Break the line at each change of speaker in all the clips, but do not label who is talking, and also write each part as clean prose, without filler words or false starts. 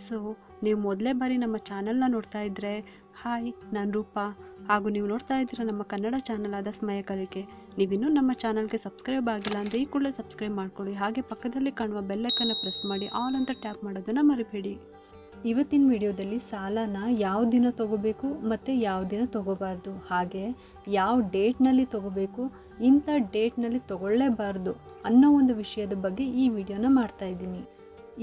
So ನೀವು ಮೊದಲೇ ಬಾರಿ ನಮ್ಮ ಚಾನಲ್ನ ನೋಡ್ತಾ ಇದ್ದರೆ ಹಾಯ್, ನಾನು ರೂಪಾ. ಹಾಗೂ ನೀವು ನೋಡ್ತಾ ಇದ್ದೀರ ನಮ್ಮ ಕನ್ನಡ ಚಾನಲ್ ಆದ ಸ್ಮಯ ಕಲಿಕೆ. ನೀವಿನ್ನೂ ನಮ್ಮ ಚಾನಲ್ಗೆ ಸಬ್ಸ್ಕ್ರೈಬ್ ಆಗಿಲ್ಲ ಅಂದರೆ ಈ ಕೂಡಲೇ ಸಬ್ಸ್ಕ್ರೈಬ್ ಮಾಡ್ಕೊಳ್ಳಿ. ಹಾಗೆ ಪಕ್ಕದಲ್ಲಿ ಕಾಣುವ ಬೆಲ್ಲೈಕನ್ನು ಪ್ರೆಸ್ ಮಾಡಿ ಆಲ್ ಅಂತ ಟ್ಯಾಪ್ ಮಾಡೋದನ್ನು ಮರಿಬೇಡಿ. ಇವತ್ತಿನ ವಿಡಿಯೋದಲ್ಲಿ ಸಾಲನ ಯಾವ ದಿನ ತೊಗೋಬೇಕು ಮತ್ತು ಯಾವ ದಿನ ತೊಗೋಬಾರ್ದು, ಹಾಗೆ ಯಾವ ಡೇಟ್ನಲ್ಲಿ ತೊಗೋಬೇಕು, ಇಂಥ ಡೇಟ್ನಲ್ಲಿ ತೊಗೊಳ್ಳೇಬಾರ್ದು ಅನ್ನೋ ಒಂದು ವಿಷಯದ ಬಗ್ಗೆ ಈ ವಿಡಿಯೋನ ಮಾಡ್ತಾಯಿದ್ದೀನಿ.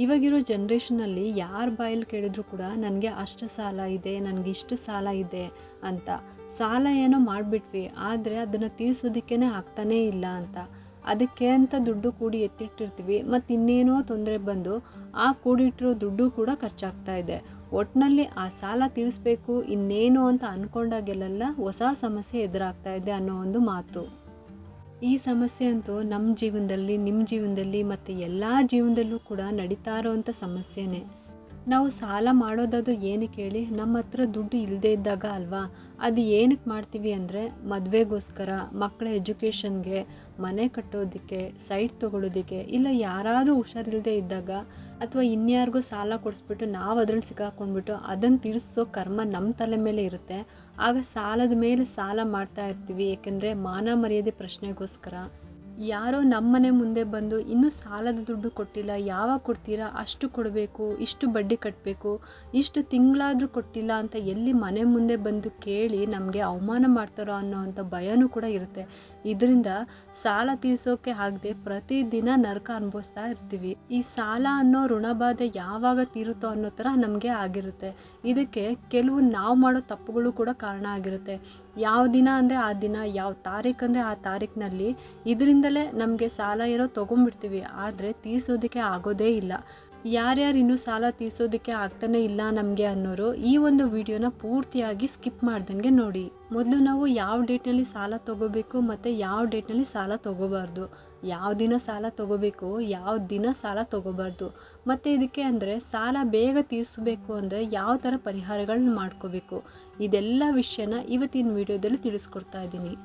ಇವಾಗಿರೋ ಜನ್ರೇಷನಲ್ಲಿ ಯಾರ ಬಾಯಲ್ಲಿ ಕೇಳಿದ್ರು ಕೂಡ ನನಗೆ ಅಷ್ಟು ಸಾಲ ಇದೆ, ನನಗೆ ಇಷ್ಟು ಸಾಲ ಇದೆ ಅಂತ. ಸಾಲ ಏನೋ ಮಾಡಿಬಿಟ್ವಿ, ಆದರೆ ಅದನ್ನು ತೀರಿಸೋದಕ್ಕೇ ಆಗ್ತಾನೇ ಇಲ್ಲ ಅಂತ. ಅದಕ್ಕೆ ಅಂತ ದುಡ್ಡು ಕೂಡಿ ಎತ್ತಿಟ್ಟಿರ್ತೀವಿ, ಮತ್ತು ಇನ್ನೇನೋ ತೊಂದರೆ ಬಂದು ಆ ಕೂಡಿಟ್ಟಿರೋ ದುಡ್ಡು ಕೂಡ ಖರ್ಚಾಗ್ತಾ ಇದೆ. ಒಟ್ಟಿನಲ್ಲಿ ಆ ಸಾಲ ತೀರಿಸ್ಬೇಕು ಇನ್ನೇನು ಅಂತ ಅಂದ್ಕೊಂಡಾಗೆಲ್ಲ ಹೊಸ ಸಮಸ್ಯೆ ಎದುರಾಗ್ತಾ ಇದೆ ಅನ್ನೋ ಒಂದು ಮಾತು. ಈ ಸಮಸ್ಯೆ ಅಂತೂ ನಮ್ಮ ಜೀವನದಲ್ಲಿ, ನಿಮ್ಮ ಜೀವನದಲ್ಲಿ ಮತ್ತು ಎಲ್ಲ ಜೀವನದಲ್ಲೂ ಕೂಡ ನಡೀತಾ ಇರೋವಂಥ ಸಮಸ್ಯೆನೇ. ನಾವು ಸಾಲ ಮಾಡೋದದು ಏನಕ್ಕೆ ಹೇಳಿ? ನಮ್ಮ ಹತ್ರ ದುಡ್ಡು ಇಲ್ಲದೇ ಇದ್ದಾಗ ಅಲ್ವಾ. ಅದು ಏನಕ್ಕೆ ಮಾಡ್ತೀವಿ ಅಂದರೆ ಮದುವೆಗೋಸ್ಕರ, ಮಕ್ಕಳ ಎಜುಕೇಷನ್ಗೆ, ಮನೆ ಕಟ್ಟೋದಕ್ಕೆ, ಸೈಟ್ ತೊಗೊಳೋದಕ್ಕೆ, ಇಲ್ಲ ಯಾರಾದರೂ ಹುಷಾರಿಲ್ಲದೆ ಇದ್ದಾಗ ಅಥವಾ ಇನ್ಯಾರಿಗೂ ಸಾಲ ಕೊಡಿಸ್ಬಿಟ್ಟು ನಾವು ಅದ್ರಲ್ಲಿ ಸಿಕ್ಕಾಕೊಂಡ್ಬಿಟ್ಟು ಅದನ್ನು ತೀರಿಸೋ ಕರ್ಮ ನಮ್ಮ ತಲೆ ಮೇಲೆ ಇರುತ್ತೆ. ಆಗ ಸಾಲದ ಮೇಲೆ ಸಾಲ ಮಾಡ್ತಾ ಇರ್ತೀವಿ, ಏಕೆಂದರೆ ಮಾನ ಮರ್ಯಾದೆ ಪ್ರಶ್ನೆಗೋಸ್ಕರ. ಯಾರೋ ನಮ್ಮನೆ ಮುಂದೆ ಬಂದು ಇನ್ನೂ ಸಾಲದ ದುಡ್ಡು ಕೊಟ್ಟಿಲ್ಲ, ಯಾವಾಗ ಕೊಡ್ತೀರಾ, ಅಷ್ಟು ಕೊಡಬೇಕು, ಇಷ್ಟು ಬಡ್ಡಿ ಕಟ್ಟಬೇಕು, ಇಷ್ಟು ತಿಂಗಳಾದರೂ ಕೊಟ್ಟಿಲ್ಲ ಅಂತ ಎಲ್ಲಿ ಮನೆ ಮುಂದೆ ಬಂದು ಕೇಳಿ ನಮಗೆ ಅವಮಾನ ಮಾಡ್ತಾರೋ ಅನ್ನೋವಂಥ ಭಯನೂ ಕೂಡ ಇರುತ್ತೆ. ಇದರಿಂದ ಸಾಲ ತೀರಿಸೋಕೆ ಆಗದೆ ಪ್ರತಿದಿನ ನರಕ ಅನುಭವಿಸ್ತಾ ಇರ್ತೀವಿ. ಈ ಸಾಲ ಅನ್ನೋ ಋಣಬಾಧೆ ಯಾವಾಗ ತೀರುತ್ತೋ ಅನ್ನೋ ಥರ ನಮಗೆ ಆಗಿರುತ್ತೆ. ಇದಕ್ಕೆ ಕೆಲವು ನಾವು ಮಾಡೋ ತಪ್ಪುಗಳು ಕೂಡ ಕಾರಣ ಆಗಿರುತ್ತೆ. ಯಾವ ದಿನ ಅಂದರೆ ಆ ದಿನ, ಯಾವ ತಾರೀಕು ಅಂದರೆ ಆ ತಾರೀಕಿನಲ್ಲಿ ಇದರಿಂದಲೇ ನಮಗೆ ಸಾಲ ಏನೋ ತೊಗೊಂಡ್ಬಿಡ್ತೀವಿ, ಆದರೆ ತೀರಿಸೋದಕ್ಕೆ ಆಗೋದೇ ಇಲ್ಲ. ಯಾರ್ಯಾರು ಇನ್ನೂ ಸಾಲ ತೀರಿಸೋದಕ್ಕೆ ಆಗ್ತಾನೆ ಇಲ್ಲ ನಮಗೆ ಅನ್ನೋರು ಈ ಒಂದು ವಿಡಿಯೋನ ಪೂರ್ತಿಯಾಗಿ ಸ್ಕಿಪ್ ಮಾಡ್ದಂಗೆ ನೋಡಿ. ಮೊದಲು ನಾವು ಯಾವ ಡೇಟ್ನಲ್ಲಿ ಸಾಲ ತೊಗೋಬೇಕು ಮತ್ತು ಯಾವ ಡೇಟ್ನಲ್ಲಿ ಸಾಲ ತೊಗೋಬಾರ್ದು, ಯಾವ ದಿನ ಸಾಲ ತೊಗೋಬೇಕು, ಯಾವ ದಿನ ಸಾಲ ತೊಗೋಬಾರ್ದು, ಮತ್ತು ಇದಕ್ಕೆ ಅಂದರೆ ಸಾಲ ಬೇಗ ತೀರಿಸಬೇಕು ಅಂದರೆ ಯಾವ ಥರ ಪರಿಹಾರಗಳನ್ನ ಮಾಡ್ಕೋಬೇಕು, ಇದೆಲ್ಲ ವಿಷಯನ ಇವತ್ತಿನ ವಿಡಿಯೋದಲ್ಲಿ ತಿಳಿಸ್ಕೊಡ್ತಾ ಇದ್ದೀನಿ.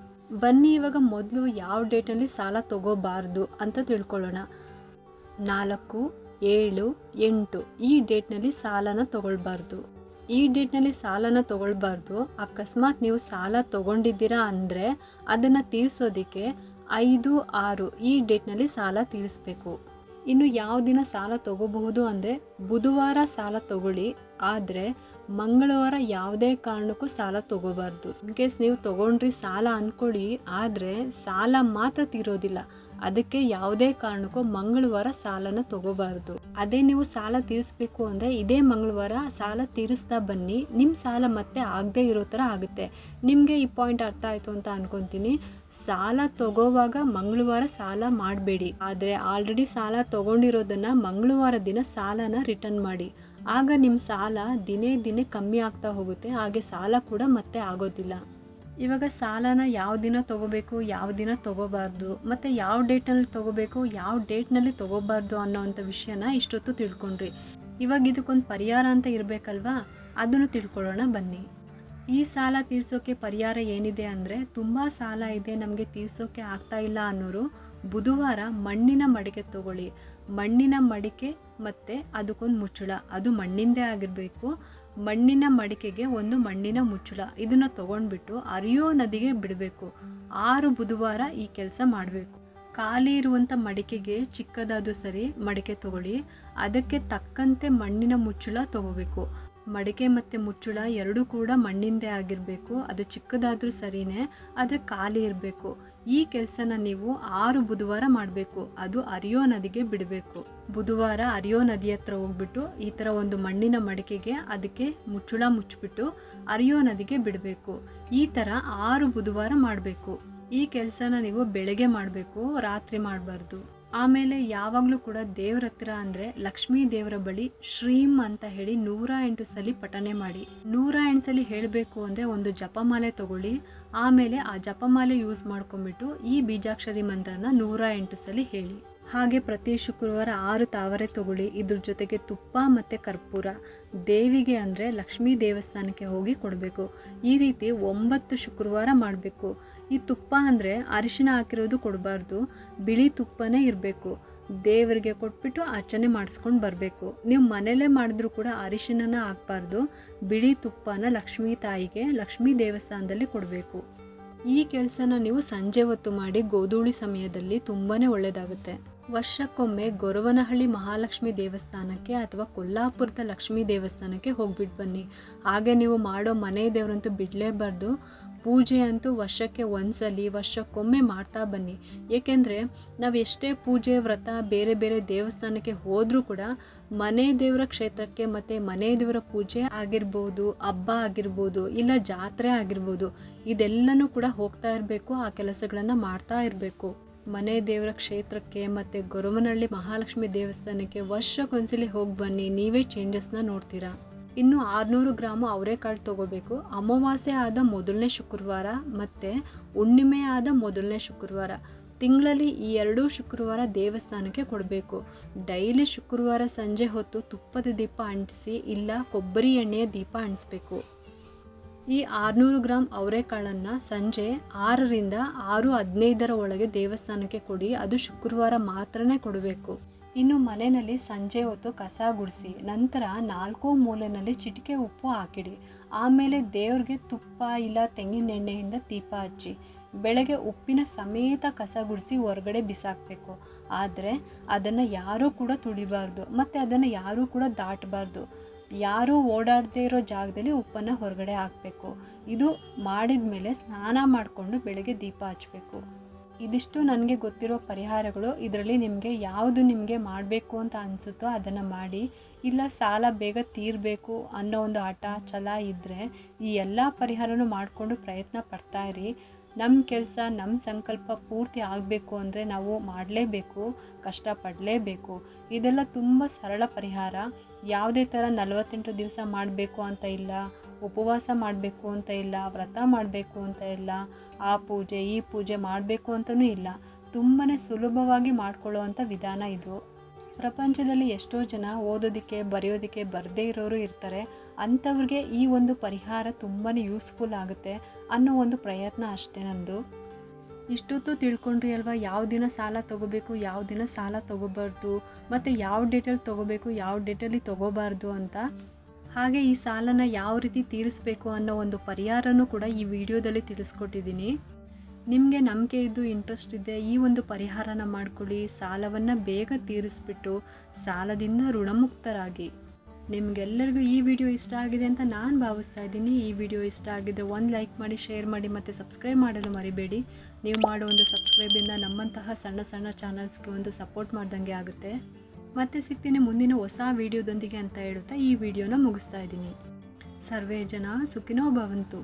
ಬನ್ನಿ ಇವಾಗ ಮೊದಲು ಯಾವ ಡೇಟಲ್ಲಿ ಸಾಲ ತೊಗೋಬಾರ್ದು ಅಂತ ತಿಳ್ಕೊಳ್ಳೋಣ. 4, 7, 8 ಈ ಡೇಟ್ನಲ್ಲಿ ಸಾಲನ ತೊಗೊಳ್ಬಾರ್ದು. ಈ ಡೇಟ್ನಲ್ಲಿ ಸಾಲನ ತೊಗೊಳ್ಬಾರ್ದು. ಅಕಸ್ಮಾತ್ ನೀವು ಸಾಲ ತೊಗೊಂಡಿದ್ದೀರಾ ಅಂದರೆ ಅದನ್ನು ತೀರಿಸೋದಕ್ಕೆ 5, 6 ಈ ಡೇಟ್ನಲ್ಲಿ ಸಾಲ ತೀರಿಸಬೇಕು. ಇನ್ನು ಯಾವ ದಿನ ಸಾಲ ತೊಗೋಬಹುದು ಅಂದರೆ ಬುಧವಾರ ಸಾಲ ತೊಗೊಳ್ಳಿ, ಆದರೆ ಮಂಗಳವಾರ ಯಾವುದೇ ಕಾರಣಕ್ಕೂ ಸಾಲ ತೊಗೋಬಾರ್ದು. ಇನ್ ಕೇಸ್ ನೀವು ತೊಗೊಂಡ್ರಿ ಸಾಲ ಅಂದ್ಕೊಳ್ಳಿ, ಆದರೆ ಸಾಲ ಮಾತ್ರ ತೀರೋದಿಲ್ಲ. ಅದಕ್ಕೆ ಯಾವುದೇ ಕಾರಣಕ್ಕೂ ಮಂಗಳವಾರ ಸಾಲನ ತೊಗೋಬಾರ್ದು. ಅದೇ ನೀವು ಸಾಲ ತೀರಿಸ್ಬೇಕು ಅಂದರೆ ಇದೇ ಮಂಗಳವಾರ ಸಾಲ ತೀರಿಸ್ತಾ ಬನ್ನಿ, ನಿಮ್ಮ ಸಾಲ ಮತ್ತೆ ಆಗದೆ ಇರೋ ಥರ ಆಗುತ್ತೆ. ನಿಮಗೆ ಈ ಪಾಯಿಂಟ್ ಅರ್ಥ ಆಯಿತು ಅಂತ ಅನ್ಕೊತೀನಿ. ಸಾಲ ತಗೋವಾಗ ಮಂಗಳವಾರ ಸಾಲ ಮಾಡಬೇಡಿ, ಆದರೆ ಆಲ್ರೆಡಿ ಸಾಲ ತೊಗೊಂಡಿರೋದನ್ನು ಮಂಗಳವಾರ ದಿನ ಸಾಲನ ರಿಟರ್ನ್ ಮಾಡಿ. ಆಗ ನಿಮ್ಮ ಸಾಲ ದಿನೇ ದಿನೇ ಕಮ್ಮಿ ಆಗ್ತಾ ಹೋಗುತ್ತೆ, ಹಾಗೆ ಸಾಲ ಕೂಡ ಮತ್ತೆ ಆಗೋದಿಲ್ಲ. ಇವಾಗ ಸಾಲನ ಯಾವ ದಿನ ತೊಗೋಬೇಕು, ಯಾವ ದಿನ ತೊಗೋಬಾರ್ದು, ಮತ್ತು ಯಾವ ಡೇಟ್ನಲ್ಲಿ ತೊಗೋಬೇಕು, ಯಾವ ಡೇಟ್ನಲ್ಲಿ ತೊಗೋಬಾರ್ದು ಅನ್ನೋವಂಥ ವಿಷಯನ ಇಷ್ಟೊತ್ತು ತಿಳ್ಕೊಂಡ್ರಿ. ಇವಾಗ ಇದಕ್ಕೊಂದು ಪರಿಹಾರ ಅಂತ ಇರಬೇಕಲ್ವಾ, ಅದನ್ನು ತಿಳ್ಕೊಳ್ಳೋಣ ಬನ್ನಿ. ಈ ಸಾಲ ತೀರಿಸೋಕೆ ಪರಿಹಾರ ಏನಿದೆ ಅಂದರೆ, ತುಂಬ ಸಾಲ ಇದೆ ನಮಗೆ ತೀರಿಸೋಕೆ ಆಗ್ತಾ ಇಲ್ಲ ಅನ್ನೋರು ಬುಧವಾರ ಮಣ್ಣಿನ ಮಡಿಕೆ ತೊಗೊಳ್ಳಿ. ಮಣ್ಣಿನ ಮಡಿಕೆ ಮತ್ತು ಅದಕ್ಕೊಂದು ಮುಚ್ಚಳ, ಅದು ಮಣ್ಣಿಂದೇ ಆಗಿರಬೇಕು. ಮಣ್ಣಿನ ಮಡಿಕೆಗೆ ಒಂದು ಮಣ್ಣಿನ ಮುಚ್ಚಳ, ಇದನ್ನು ತೊಗೊಂಡ್ಬಿಟ್ಟು ಹರಿಯೋ ನದಿಗೆ ಬಿಡಬೇಕು. 6 ಬುಧವಾರ ಈ ಕೆಲಸ ಮಾಡಬೇಕು. ಖಾಲಿ ಇರುವಂಥ ಮಡಿಕೆಗೆ ಚಿಕ್ಕದಾದರೂ ಸರಿ ಮಡಿಕೆ ತೊಗೊಳ್ಳಿ, ಅದಕ್ಕೆ ತಕ್ಕಂತೆ ಮಣ್ಣಿನ ಮುಚ್ಚಳ ತೊಗೋಬೇಕು. ಮಡಿಕೆ ಮತ್ತು ಮುಚ್ಚಳ ಎರಡೂ ಕೂಡ ಮಣ್ಣಿಂದೇ ಆಗಿರಬೇಕು. ಅದು ಚಿಕ್ಕದಾದರೂ ಸರಿನೇ, ಆದರೆ ಖಾಲಿ ಇರಬೇಕು. ಈ ಕೆಲಸನ ನೀವು 6 ಬುಧವಾರ ಮಾಡಬೇಕು. ಅದು ಹರಿಯೋ ನದಿಗೆ ಬಿಡಬೇಕು. ಬುಧವಾರ ಹರಿಯೋ ನದಿ ಹತ್ರ ಹೋಗ್ಬಿಟ್ಟು ಈ ಥರ ಒಂದು ಮಣ್ಣಿನ ಮಡಿಕೆಗೆ ಅದಕ್ಕೆ ಮುಚ್ಚಳ ಮುಚ್ಚಿಬಿಟ್ಟು ಹರಿಯೋ ನದಿಗೆ ಬಿಡಬೇಕು. ಈ ಥರ 6 ಬುಧವಾರ ಮಾಡಬೇಕು. ಈ ಕೆಲಸನ ನೀವು ಬೆಳಗ್ಗೆ ಮಾಡಬೇಕು, ರಾತ್ರಿ ಮಾಡಬಾರ್ದು. ಆಮೇಲೆ ಯಾವಾಗಲೂ ಕೂಡ ದೇವ್ರ ಹತ್ರ ಅಂದರೆ ಲಕ್ಷ್ಮೀ ದೇವರ ಬಳಿ ಶ್ರೀಮ್ ಅಂತ ಹೇಳಿ 108 ಸಲ ಪಠನೆ ಮಾಡಿ. 108 ಸಲ ಹೇಳಬೇಕು ಅಂದರೆ ಒಂದು ಜಪಮಾಲೆ ತೊಗೊಳ್ಳಿ. ಆಮೇಲೆ ಆ ಜಪಮಾಲೆ ಯೂಸ್ ಮಾಡ್ಕೊಂಡ್ಬಿಟ್ಟು ಈ ಬೀಜಾಕ್ಷರಿ ಮಂತ್ರನ 108 ಸಲ ಹೇಳಿ. ಹಾಗೆ ಪ್ರತಿ ಶುಕ್ರವಾರ 6 ತಾವರೆ ತಗೊಳ್ಳಿ. ಇದ್ರ ಜೊತೆಗೆ ತುಪ್ಪ ಮತ್ತು ಕರ್ಪೂರ ದೇವಿಗೆ ಅಂದರೆ ಲಕ್ಷ್ಮೀ ದೇವಸ್ಥಾನಕ್ಕೆ ಹೋಗಿ ಕೊಡಬೇಕು. ಈ ರೀತಿ 9 ಶುಕ್ರವಾರ ಮಾಡಬೇಕು. ಈ ತುಪ್ಪ ಅಂದರೆ ಅರಿಶಿನ ಹಾಕಿರೋದು ಕೊಡಬಾರ್ದು, ಬಿಳಿ ತುಪ್ಪನೇ ಇರಬೇಕು. ದೇವರಿಗೆ ಕೊಟ್ಬಿಟ್ಟು ಅರ್ಚನೆ ಮಾಡಿಸ್ಕೊಂಡು ಬರಬೇಕು. ನೀವು ಮನೇಲೇ ಮಾಡಿದ್ರೂ ಕೂಡ ಅರಿಶಿನ ಹಾಕಬಾರ್ದು, ಬಿಳಿ ತುಪ್ಪನ ಲಕ್ಷ್ಮೀ ತಾಯಿಗೆ ಲಕ್ಷ್ಮೀ ದೇವಸ್ಥಾನದಲ್ಲಿ ಕೊಡಬೇಕು. ಈ ಕೆಲಸನ ನೀವು ಸಂಜೆ ಹೊತ್ತು ಮಾಡಿ, ಗೋಧೂಳಿ ಸಮಯದಲ್ಲಿ ತುಂಬಾ ಒಳ್ಳೆಯದಾಗುತ್ತೆ. ವರ್ಷಕ್ಕೊಮ್ಮೆ ಗೊರವನಹಳ್ಳಿ ಮಹಾಲಕ್ಷ್ಮಿ ದೇವಸ್ಥಾನಕ್ಕೆ ಅಥವಾ ಕೊಲ್ಲಾಪುರದ ಲಕ್ಷ್ಮೀ ದೇವಸ್ಥಾನಕ್ಕೆ ಹೋಗ್ಬಿಟ್ಟು ಬನ್ನಿ. ಹಾಗೆ ನೀವು ಮಾಡೋ ಮನೆ ದೇವರಂತೂ ಬಿಡಲೇಬಾರ್ದು. ಪೂಜೆ ಅಂತೂ ವರ್ಷಕ್ಕೆ ಒಂದ್ಸಲಿ, ವರ್ಷಕ್ಕೊಮ್ಮೆ ಮಾಡ್ತಾ ಬನ್ನಿ. ಏಕೆಂದರೆ ನಾವು ಎಷ್ಟೇ ಪೂಜೆ ವ್ರತ ಬೇರೆ ಬೇರೆ ದೇವಸ್ಥಾನಕ್ಕೆ ಹೋದರೂ ಕೂಡ ಮನೆ ದೇವರ ಕ್ಷೇತ್ರಕ್ಕೆ ಮತ್ತು ಮನೆ ದೇವರ ಪೂಜೆ ಆಗಿರ್ಬೋದು, ಹಬ್ಬ ಆಗಿರ್ಬೋದು, ಇಲ್ಲ ಜಾತ್ರೆ ಆಗಿರ್ಬೋದು, ಇದೆಲ್ಲನೂ ಕೂಡ ಹೋಗ್ತಾ ಇರಬೇಕು, ಆ ಕೆಲಸಗಳನ್ನು ಮಾಡ್ತಾ ಇರಬೇಕು. ಮನೆ ದೇವರ ಕ್ಷೇತ್ರಕ್ಕೆ ಮತ್ತು ಗೊರವನಹಳ್ಳಿ ಮಹಾಲಕ್ಷ್ಮಿ ದೇವಸ್ಥಾನಕ್ಕೆ ವರ್ಷಕ್ಕೊಂದ್ಸಲಿ ಹೋಗಿ ಬನ್ನಿ, ನೀವೇ ಚೇಂಜಸ್ನ ನೋಡ್ತೀರಾ. ಇನ್ನು 600 ಗ್ರಾಮು ಅವರೆಕಾಳು ತೊಗೋಬೇಕು. ಅಮಾವಾಸ್ಯೆ ಆದ ಮೊದಲನೇ ಶುಕ್ರವಾರ ಮತ್ತು ಹುಣ್ಣಿಮೆ ಆದ ಮೊದಲನೇ ಶುಕ್ರವಾರ, ತಿಂಗಳಲ್ಲಿ ಈ 2 ಶುಕ್ರವಾರ ದೇವಸ್ಥಾನಕ್ಕೆ ಕೊಡಬೇಕು. ಡೈಲಿ ಶುಕ್ರವಾರ ಸಂಜೆ ಹೊತ್ತು ತುಪ್ಪದ ದೀಪ ಅಂಟಿಸಿ, ಇಲ್ಲ ಕೊಬ್ಬರಿ ಎಣ್ಣೆಯ ದೀಪ ಅಂಟಿಸ್ಬೇಕು. ಈ 600 ಗ್ರಾಮ್ ಅವರೆಕಾಳನ್ನು ಸಂಜೆ 6ರಿಂದ 6:15 ಒಳಗೆ ದೇವಸ್ಥಾನಕ್ಕೆ ಕೊಡಿ. ಅದು ಶುಕ್ರವಾರ ಮಾತ್ರನೇ ಕೊಡಬೇಕು. ಇನ್ನು ಮನೆಯಲ್ಲಿ ಸಂಜೆ ಹೊತ್ತು ಕಸ ಗುಡಿಸಿ, ನಂತರ 4 ಮೂಲೆಯಲ್ಲಿ ಚಿಟಿಕೆ ಉಪ್ಪು ಹಾಕಿಡಿ. ಆಮೇಲೆ ದೇವ್ರಿಗೆ ತುಪ್ಪ ಇಲ್ಲ ತೆಂಗಿನ ಎಣ್ಣೆಯಿಂದ ದೀಪ ಹಚ್ಚಿ, ಬೆಳಗ್ಗೆ ಉಪ್ಪಿನ ಸಮೇತ ಕಸ ಗುಡಿಸಿ ಹೊರಗಡೆ ಬಿಸಾಕಬೇಕು. ಆದರೆ ಅದನ್ನು ಯಾರೂ ಕೂಡ ತುಳಿಬಾರ್ದು ಮತ್ತು ಅದನ್ನು ಯಾರೂ ಕೂಡ ದಾಟಬಾರ್ದು. ಯಾರೂ ಓಡಾಡದೇ ಇರೋ ಜಾಗದಲ್ಲಿ ಉಪ್ಪನ್ನು ಹೊರಗಡೆ ಹಾಕಬೇಕು. ಇದು ಮಾಡಿದ ಮೇಲೆ ಸ್ನಾನ ಮಾಡಿಕೊಂಡು ಬೆಳಗ್ಗೆ ದೀಪ ಹಚ್ಚಬೇಕು. ಇದಿಷ್ಟು ನನಗೆ ಗೊತ್ತಿರೋ ಪರಿಹಾರಗಳು. ಇದರಲ್ಲಿ ನಿಮಗೆ ಯಾವುದು ನಿಮಗೆ ಮಾಡಬೇಕು ಅಂತ ಅನಿಸುತ್ತೋ ಅದನ್ನು ಮಾಡಿ. ಇಲ್ಲ ಸಾಲ ಬೇಗ ತೀರಬೇಕು ಅನ್ನೋ ಒಂದು ಹಠ ಛಲ ಇದ್ದರೆ ಈ ಎಲ್ಲ ಪರಿಹಾರನೂ ಮಾಡಿಕೊಂಡು ಪ್ರಯತ್ನ ಪಡ್ತಾಯಿರಿ. ನಮ್ಮ ಕೆಲಸ, ನಮ್ಮ ಸಂಕಲ್ಪ ಪೂರ್ತಿ ಆಗಬೇಕು ಅಂದರೆ ನಾವು ಮಾಡಲೇಬೇಕು, ಕಷ್ಟಪಡಲೇಬೇಕು. ಇದೆಲ್ಲ ತುಂಬ ಸರಳ ಪರಿಹಾರ. ಯಾವುದೇ ಥರ 48 ದಿವಸ ಮಾಡಬೇಕು ಅಂತ ಇಲ್ಲ, ಉಪವಾಸ ಮಾಡಬೇಕು ಅಂತ ಇಲ್ಲ, ವ್ರತ ಮಾಡಬೇಕು ಅಂತ ಇಲ್ಲ, ಆ ಪೂಜೆ ಈ ಪೂಜೆ ಮಾಡಬೇಕು ಅಂತಲೂ ಇಲ್ಲ. ತುಂಬಾ ಸುಲಭವಾಗಿ ಮಾಡ್ಕೊಳ್ಳೋವಂಥ ವಿಧಾನ ಇದು. ಪ್ರಪಂಚದಲ್ಲಿ ಎಷ್ಟೋ ಜನ ಓದೋದಕ್ಕೆ ಬರೆಯೋದಕ್ಕೆ ಬರದೇ ಇರೋರು ಇರ್ತಾರೆ. ಅಂಥವ್ರಿಗೆ ಈ ಒಂದು ಪರಿಹಾರ ತುಂಬಾ ಯೂಸ್ಫುಲ್ ಆಗುತ್ತೆ ಅನ್ನೋ ಒಂದು ಪ್ರಯತ್ನ ಅಷ್ಟೇ ನಂದು. ಇಷ್ಟೊತ್ತು ತಿಳ್ಕೊಂಡ್ರಿ ಅಲ್ವಾ, ಯಾವ ದಿನ ಸಾಲ ತೊಗೋಬೇಕು, ಯಾವ ದಿನ ಸಾಲ ತೊಗೋಬಾರ್ದು, ಮತ್ತು ಯಾವ ಡೇಟಲ್ಲಿ ತೊಗೋಬೇಕು, ಯಾವ ಡೇಟಲ್ಲಿ ತೊಗೋಬಾರ್ದು ಅಂತ. ಹಾಗೆ ಈ ಸಾಲನ ಯಾವ ರೀತಿ ತೀರಿಸಬೇಕು ಅನ್ನೋ ಒಂದು ಪರಿಹಾರನೂ ಕೂಡ ಈ ವಿಡಿಯೋದಲ್ಲಿ ತಿಳಿಸ್ಕೊಟ್ಟಿದ್ದೀನಿ. ನಿಮಗೆ ನಂಬಿಕೆ ಇದ್ದು ಇಂಟ್ರೆಸ್ಟ್ ಇದೆ, ಈ ಒಂದು ಪರಿಹಾರನ ಮಾಡ್ಕೊಳ್ಳಿ. ಸಾಲವನ್ನು ಬೇಗ ತೀರಿಸ್ಬಿಟ್ಟು ಸಾಲದಿಂದ ಋಣಮುಕ್ತರಾಗಿ. ನಿಮಗೆಲ್ಲರಿಗೂ ಈ ವಿಡಿಯೋ ಇಷ್ಟ ಆಗಿದೆ ಅಂತ ನಾನು ಭಾವಿಸ್ತಾ ಇದ್ದೀನಿ. ಈ ವಿಡಿಯೋ ಇಷ್ಟ ಆಗಿದ್ದರೆ ಒಂದು ಲೈಕ್ ಮಾಡಿ, ಶೇರ್ ಮಾಡಿ ಮತ್ತು ಸಬ್ಸ್ಕ್ರೈಬ್ ಮಾಡಲು ಮರಿಬೇಡಿ. ನೀವು ಮಾಡೋ ಒಂದು ಸಬ್ಸ್ಕ್ರೈಬಿಂದ ನಮ್ಮಂತಹ ಸಣ್ಣ ಸಣ್ಣ ಚಾನಲ್ಸ್ಗೆ ಒಂದು ಸಪೋರ್ಟ್ ಮಾಡ್ದಂಗೆ ಆಗುತ್ತೆ. ಮತ್ತೆ ಸಿಗ್ತೀನಿ ಮುಂದಿನ ಹೊಸ ವಿಡಿಯೋದೊಂದಿಗೆ ಅಂತ ಹೇಳುತ್ತಾ ಈ ವಿಡಿಯೋನ ಮುಗಿಸ್ತಾ ಇದ್ದೀನಿ. ಸರ್ವೇ ಜನ ಸುಖಿನೋ ಭವಂತು.